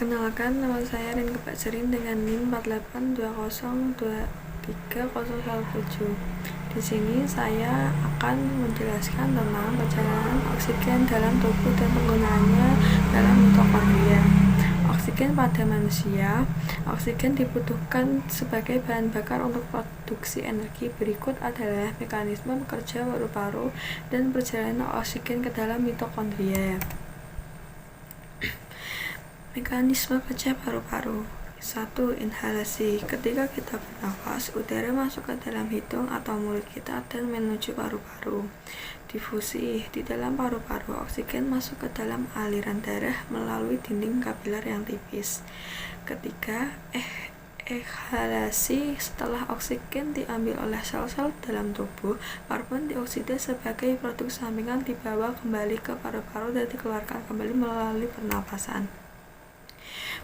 Perkenalkan, nama saya Rin Kebacerin dengan NIM 482023017. Di sini saya akan menjelaskan tentang perjalanan oksigen dalam tubuh dan penggunaannya dalam mitokondria. Oksigen pada manusia. Oksigen dibutuhkan sebagai bahan bakar untuk produksi energi. Berikut adalah mekanisme bekerja paru-paru dan perjalanan oksigen ke dalam mitokondria. Mekanisme kerja paru-paru. 1. Inhalasi. Ketika kita bernafas, udara masuk ke dalam hidung atau mulut kita dan menuju paru-paru. Difusi. Di dalam paru-paru, oksigen masuk ke dalam aliran darah melalui dinding kapiler yang tipis. Ketiga, ekshalasi. Setelah oksigen diambil oleh sel-sel dalam tubuh, karbon dioksida sebagai produk sampingan dibawa kembali ke paru-paru dan dikeluarkan kembali melalui pernapasan.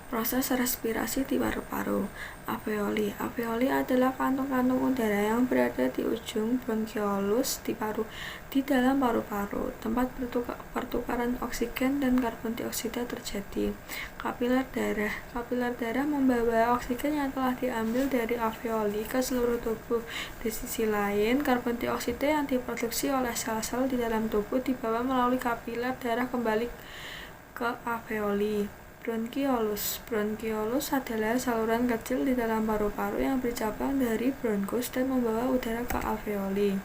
Proses respirasi di paru-paru. Alveoli. Alveoli adalah kantung-kantung udara yang berada di ujung bronkiolus di dalam paru-paru, tempat pertukaran oksigen dan karbon dioksida terjadi. Kapiler darah. Kapiler darah membawa oksigen yang telah diambil dari alveoli ke seluruh tubuh. Di sisi lain, karbon dioksida yang diproduksi oleh sel-sel di dalam tubuh dibawa melalui kapiler darah kembali ke alveoli. Bronkiolus. Bronkiolus adalah saluran kecil di dalam paru-paru yang bercabang dari bronkus dan membawa udara ke alveoli.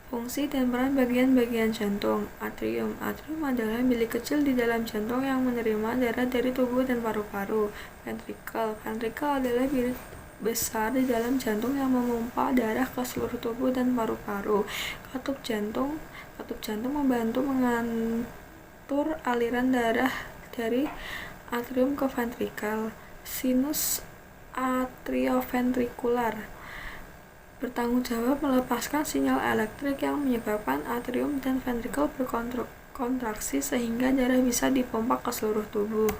Fungsi dan peran bagian-bagian jantung. Atrium. Atrium adalah bilik kecil di dalam jantung yang menerima darah dari tubuh dan paru-paru. Ventricle. Ventricle adalah bilik besar di dalam jantung yang memompa darah ke seluruh tubuh dan paru-paru. Katup jantung. Katup jantung membantu mengatur aliran darah dari atrium ke ventrikel. Sinus atrioventrikular bertanggung jawab melepaskan sinyal elektrik yang menyebabkan atrium dan ventrikel berkontraksi sehingga darah bisa dipompa ke seluruh tubuh.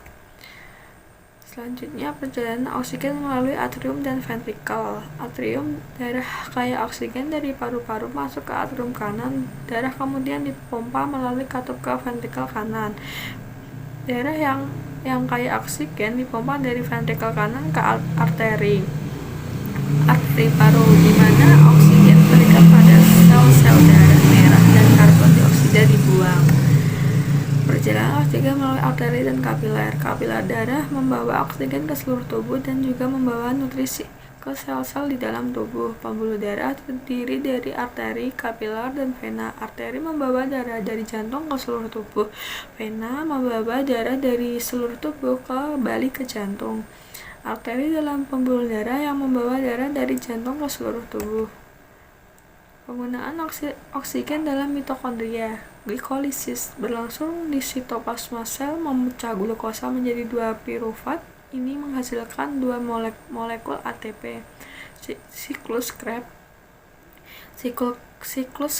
Selanjutnya, perjalanan oksigen melalui atrium dan ventrikel. Atrium, darah kaya oksigen dari paru-paru masuk ke atrium kanan. Darah kemudian dipompa melalui katup ke ventrikel kanan. Darah yang kaya oksigen dipompa dari ventrikel kanan ke arteri paru, di mana oksigen terikat pada sel-sel darah merah dan karbon dioksida dibuang. Perjalanan oksigen melalui arteri dan kapiler. Kapiler darah membawa oksigen ke seluruh tubuh dan juga membawa nutrisi ke sel-sel di dalam tubuh. Pembuluh darah terdiri dari arteri, kapiler, dan vena. Arteri membawa darah dari jantung ke seluruh tubuh. Vena membawa darah dari seluruh tubuh kembali ke jantung. Arteri dalam pembuluh darah yang membawa darah dari jantung ke seluruh tubuh. Penggunaan oksigen dalam mitokondria. Glikolisis berlangsung di sitoplasma sel memecah glukosa menjadi 2 pirufat. Ini menghasilkan 2 molekul ATP. Siklus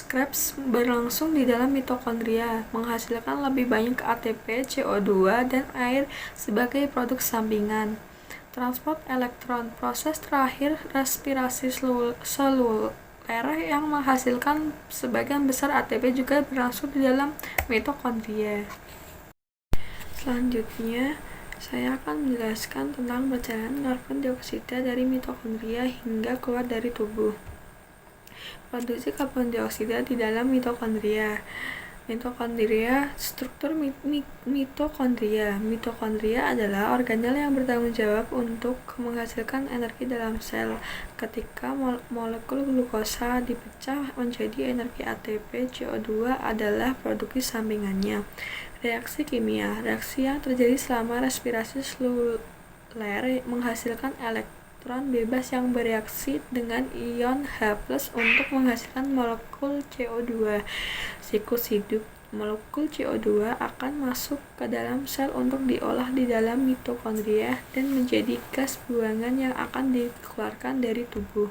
Krebs berlangsung di dalam mitokondria, menghasilkan lebih banyak ATP, CO2, dan air sebagai produk sampingan. Transport elektron. Proses terakhir respirasi seluler yang menghasilkan sebagian besar ATP juga berlangsung di dalam mitokondria. Selanjutnya, saya akan menjelaskan tentang perjalanan karbon dioksida dari mitokondria hingga keluar dari tubuh. Produksi karbon dioksida di dalam mitokondria. Struktur mitokondria. Mitokondria adalah organel yang bertanggung jawab untuk menghasilkan energi dalam sel. Ketika molekul glukosa dipecah menjadi energi ATP, CO2 adalah produksi sampingannya. Reaksi kimia. Reaksi yang terjadi selama respirasi seluler menghasilkan elektron bebas yang bereaksi dengan ion H+ untuk menghasilkan molekul CO2. Siklus hidup. Molekul CO2 akan masuk ke dalam sel untuk diolah di dalam mitokondria dan menjadi gas buangan yang akan dikeluarkan dari tubuh.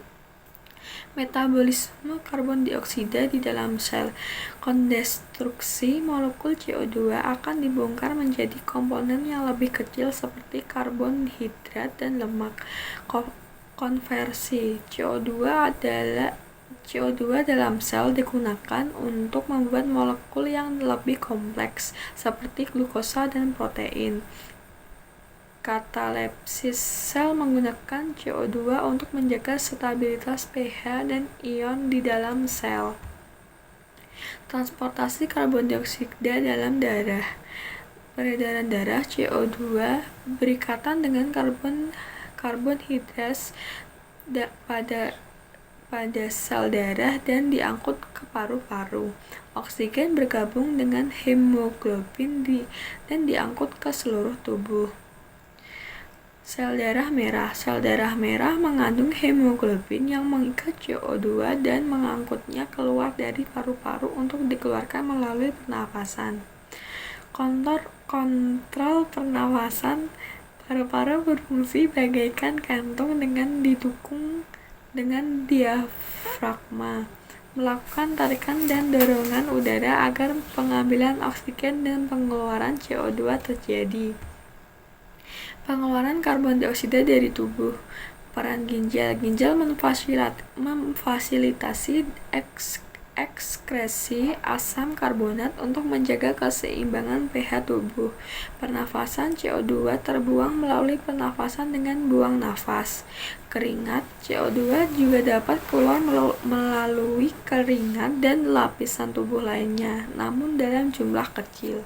Metabolisme karbon dioksida di dalam sel. Kondestruksi molekul CO2 akan dibongkar menjadi komponen yang lebih kecil seperti karbonhidrat dan lemak. Konversi. CO2 dalam sel digunakan untuk membuat molekul yang lebih kompleks, seperti glukosa dan protein. Katalepsis sel menggunakan CO2 untuk menjaga stabilitas pH dan ion di dalam sel. Transportasi karbon dioksida dalam darah. Peredaran darah CO2 berikatan dengan karbonhidrat pada sel darah dan diangkut ke paru-paru. Oksigen bergabung dengan hemoglobin dan diangkut ke seluruh tubuh. Sel darah merah. Sel darah merah mengandung hemoglobin yang mengikat CO2 dan mengangkutnya keluar dari paru-paru untuk dikeluarkan melalui pernafasan. Kontrol pernafasan. Paru-paru berfungsi bagaikan kantung dengan didukung dengan diafragma, melakukan tarikan dan dorongan udara agar pengambilan oksigen dan pengeluaran CO2 terjadi. Pengeluaran karbon dioksida dari tubuh. Peran ginjal. Ginjal memfasilitasi ekskresi asam karbonat untuk menjaga keseimbangan pH tubuh. Pernafasan. CO2 terbuang melalui pernafasan dengan buang nafas. Keringat. CO2 juga dapat keluar melalui keringat dan lapisan tubuh lainnya, namun dalam jumlah kecil.